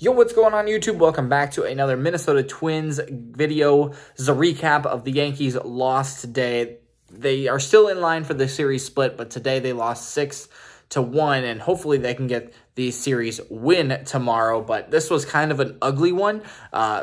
Yo, what's going on YouTube? Welcome back to another Minnesota Twins video. This is a recap of the Yankees' loss today. They are still in line for the series split, but today they lost 6-1, and hopefully they can get the series win tomorrow. But this was kind of an ugly one.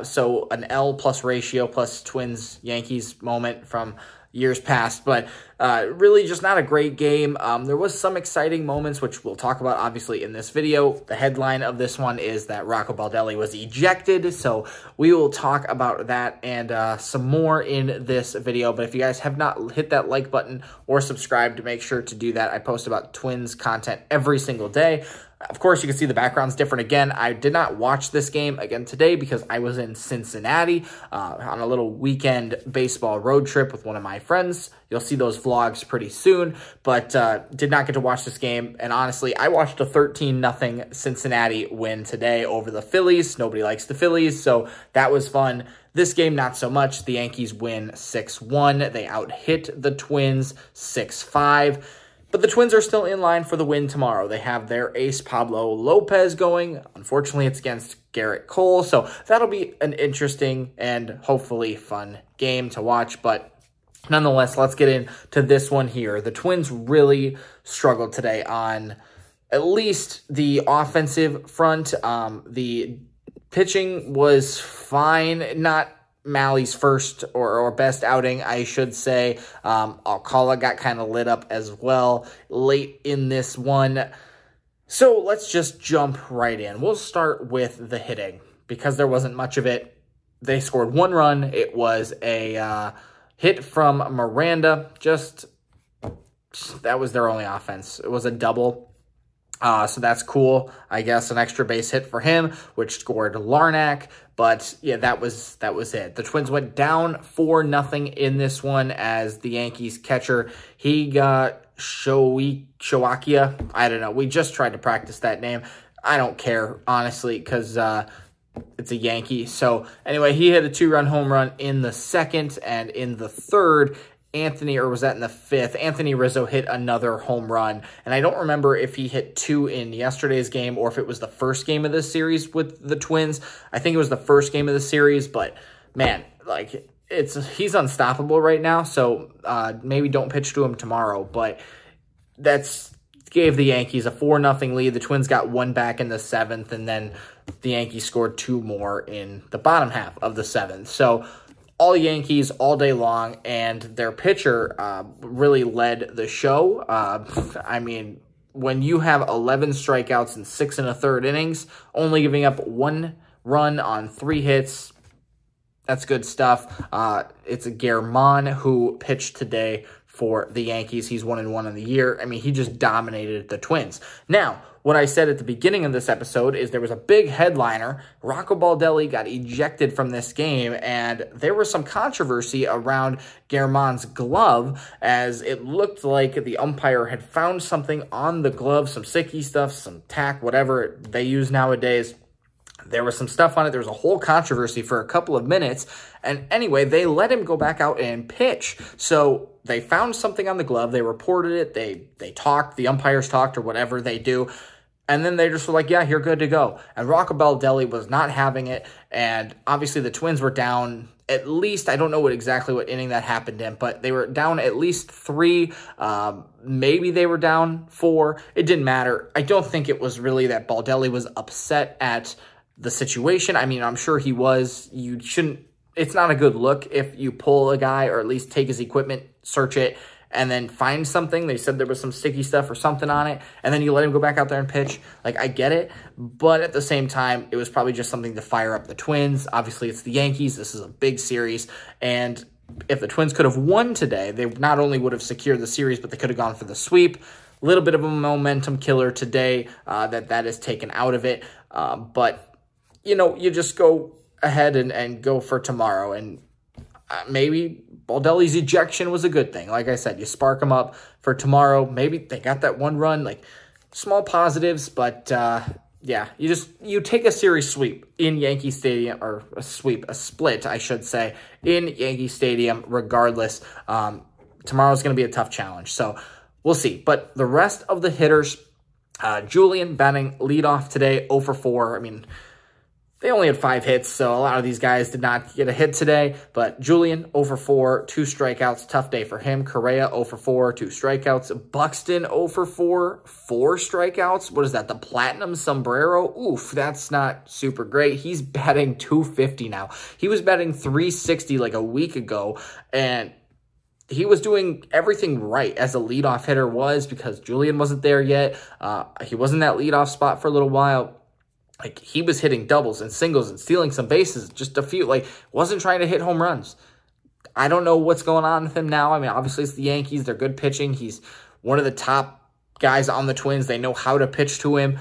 So an L plus ratio plus Twins Yankees moment from years past, but really just not a great game. There was some exciting moments, which we'll talk about obviously in this video. The headline of this one is that Rocco Baldelli was ejected, so we will talk about that and some more in this video. But if you guys have not hit that like button or subscribed, make sure to do that. I post about Twins content every single day. Of course, you can see the background's different again. I did not watch this game again today because I was in Cincinnati on a little weekend baseball road trip with one of my friends. You'll see those vlogs pretty soon, but did not get to watch this game. And honestly, I watched a 13-0 Cincinnati win today over the Phillies. Nobody likes the Phillies, so that was fun. This game, not so much. The Yankees win 6-1. They out-hit the Twins 6-5. But the Twins are still in line for the win tomorrow. They have their ace Pablo Lopez going. Unfortunately, it's against Garrett Cole, so that'll be an interesting and hopefully fun game to watch. But nonetheless, let's get into this one here. The Twins really struggled today on at least the offensive front. The pitching was fine, not Malley's first or best outing, I should say. Alcala got kind of lit up as well late in this one. So let's just jump right in. We'll start with the hitting because there wasn't much of it. They scored one run. It was a hit from Miranda. That was their only offense. It was a double. So that's cool. I guess an extra base hit for him, which scored Larnach. But yeah, that was it. The Twins went down 4-0 in this one as the Yankees catcher, he got Shoakia. I don't know. We just tried to practice that name. I don't care, honestly, because it's a Yankee. So anyway, he hit a 2-run home run in the second, and in the third, was that in the fifth? Anthony Rizzo hit another home run, and I don't remember if he hit 2 in yesterday's game or if it was the first game of this series with the Twins. I think it was the first game of the series, but man, like he's unstoppable right now. So maybe don't pitch to him tomorrow, but that's gave the Yankees a 4-0 lead. The Twins got one back in the seventh, and then the Yankees scored 2 more in the bottom half of the seventh. So all Yankees all day long, and their pitcher really led the show. I mean, when you have 11 strikeouts in 6 1/3 innings, only giving up 1 run on 3 hits, that's good stuff. It's a Germán who pitched today for the Yankees. He's 1-1 in the year. I mean, he just dominated the Twins. Now, what I said at the beginning of this episode is there was a big headliner. Rocco Baldelli got ejected from this game, and there was some controversy around Germán's glove, as it looked like the umpire had found something on the glove, some sticky stuff, some tack, whatever they use nowadays. There was some stuff on it. There was a whole controversy for a couple of minutes. And anyway, they let him go back out and pitch. So they found something on the glove. They reported it. They talked. The umpires talked or whatever they do. And then they just were like, yeah, you're good to go. And Rocco Baldelli was not having it. And obviously the Twins were down at least, I don't know exactly what inning that happened in, but they were down at least 3. Maybe they were down 4. It didn't matter. I don't think it was really that Baldelli was upset at the situation. I mean, I'm sure he was. You shouldn't, it's not a good look if you pull a guy or at least take his equipment, search it, and then find something. They said there was some sticky stuff or something on it, and then you let him go back out there and pitch. Like, I get it, but at the same time, it was probably just something to fire up the Twins. Obviously, it's the Yankees. This is a big series, and if the Twins could have won today, they not only would have secured the series, but they could have gone for the sweep. A little bit of a momentum killer today that is taken out of it, but you know, you just go ahead and go for tomorrow. And maybe Baldelli's ejection was a good thing. Like I said, you spark them up for tomorrow. Maybe they got that 1 run, like small positives. But yeah, you take a series sweep in Yankee Stadium, or a split, I should say, in Yankee Stadium regardless. Tomorrow's going to be a tough challenge. So we'll see. But the rest of the hitters, Julian batting leadoff today, 0 for 4. I mean, They only had 5 hits, so a lot of these guys did not get a hit today. But Julian, 0 for 4, 2 strikeouts. Tough day for him. Correa, 0 for 4, 2 strikeouts. Buxton, 0 for 4, 4 strikeouts. What is that, the Platinum Sombrero? Oof, that's not super great. He's batting 250 now. He was batting 360 like a week ago, and he was doing everything right as a leadoff hitter was because Julian wasn't there yet. He was in that leadoff spot for a little while. Like, he was hitting doubles and singles and stealing some bases, just a few. Like, wasn't trying to hit home runs. I don't know what's going on with him now. I mean, obviously, it's the Yankees. They're good pitching. He's one of the top guys on the Twins. They know how to pitch to him.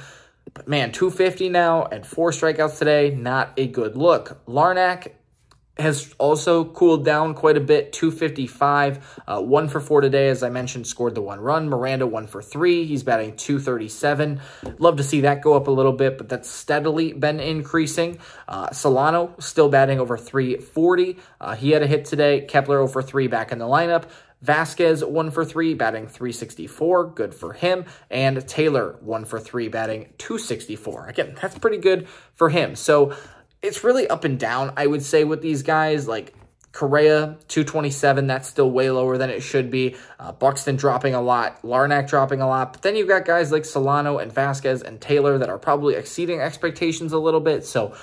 But, man, 250 now and 4 strikeouts today, not a good look. Larnach has also cooled down quite a bit, 255, 1 for 4 today, as I mentioned, scored the 1 run. Miranda, 1 for 3. He's batting 237. Love to see that go up a little bit, but that's steadily been increasing. Solano still batting over 340. He had a hit today. Kepler 0 for 3 back in the lineup. Vasquez, 1 for 3, batting 364. Good for him. And Taylor, 1 for 3, batting 264. Again, that's pretty good for him. So it's really up and down, I would say, with these guys. Like Correa, 227, that's still way lower than it should be. Buxton dropping a lot, Larnach dropping a lot. But then you've got guys like Solano and Vasquez and Taylor that are probably exceeding expectations a little bit. So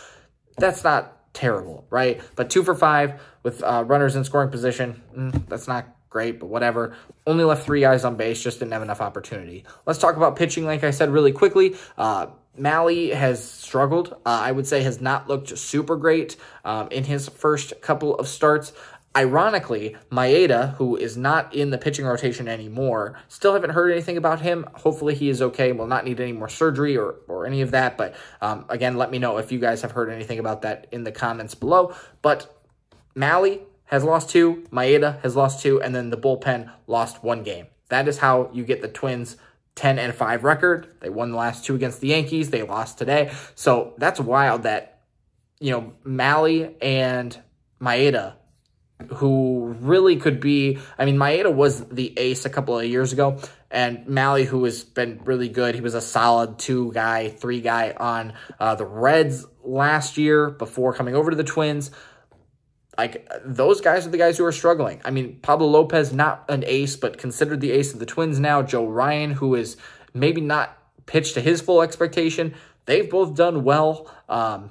that's not terrible, right? But 2 for 5 with runners in scoring position, that's not great, but whatever. Only left 3 guys on base, just didn't have enough opportunity. Let's talk about pitching, like I said, really quickly. Mahle has struggled. I would say has not looked super great in his first couple of starts. Ironically, Maeda, who is not in the pitching rotation anymore, still haven't heard anything about him. Hopefully he is okay, will not need any more surgery or any of that. But again, let me know if you guys have heard anything about that in the comments below. But Mahle has lost 2, Maeda has lost 2, and then the bullpen lost 1 game. That is how you get the Twins' 10-5 record. They won the last 2 against the Yankees. They lost today. So that's wild that, Mahle and Maeda, who really could be, I mean, Maeda was the ace a couple of years ago, and Mahle, who has been really good, he was a solid 2 guy, 3 guy on the Reds last year before coming over to the Twins. Like, those guys are the guys who are struggling. I mean, Pablo Lopez, not an ace, but considered the ace of the Twins now. Joe Ryan, who is maybe not pitched to his full expectation. They've both done well. And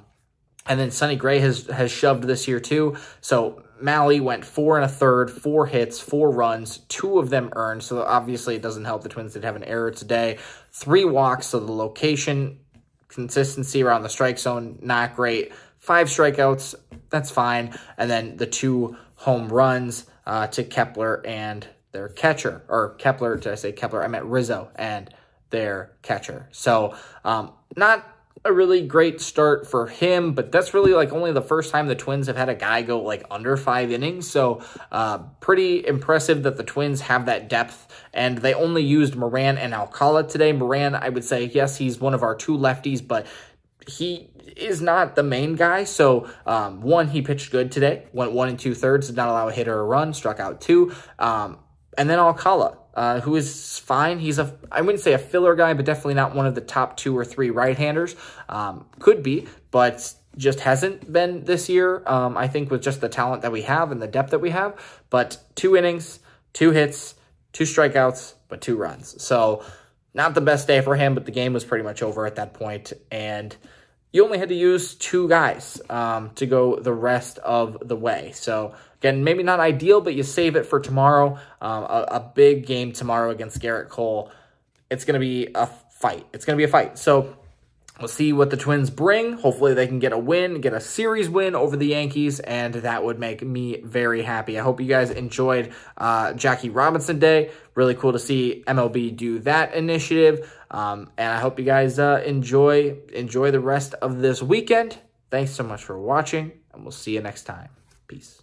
then Sonny Gray has shoved this year too. So Mahle went 4 1/3, 4 hits, 4 runs, 2 of them earned. So obviously it doesn't help. The Twins did have an error today. 3 walks, so the location, consistency around the strike zone, not great. 5 strikeouts, that's fine. And then the 2 home runs to Kepler and their catcher. Or Kepler, did I say Kepler? I meant Rizzo and their catcher. So not a really great start for him, but that's really like only the first time the Twins have had a guy go like under 5 innings. So pretty impressive that the Twins have that depth. And they only used Moran and Alcala today. Moran, I would say, yes, he's one of our 2 lefties, but he is not the main guy. So, 1, he pitched good today. Went 1 2/3, did not allow a hit or a run, struck out 2. And then Alcala, who is fine. He's I wouldn't say a filler guy, but definitely not one of the top 2 or 3 right-handers. Could be, but just hasn't been this year, I think, with just the talent that we have and the depth that we have. But 2 innings, 2 hits, 2 strikeouts, but 2 runs. So, not the best day for him, but the game was pretty much over at that point, and you only had to use 2 guys to go the rest of the way. So, again, maybe not ideal, but you save it for tomorrow. A big game tomorrow against Garrett Cole. It's going to be a fight. It's going to be a fight. So, we'll see what the Twins bring. Hopefully, they can get a win, get a series win over the Yankees, and that would make me very happy. I hope you guys enjoyed Jackie Robinson Day. Really cool to see MLB do that initiative. And I hope you guys enjoy the rest of this weekend. Thanks so much for watching, and we'll see you next time. Peace.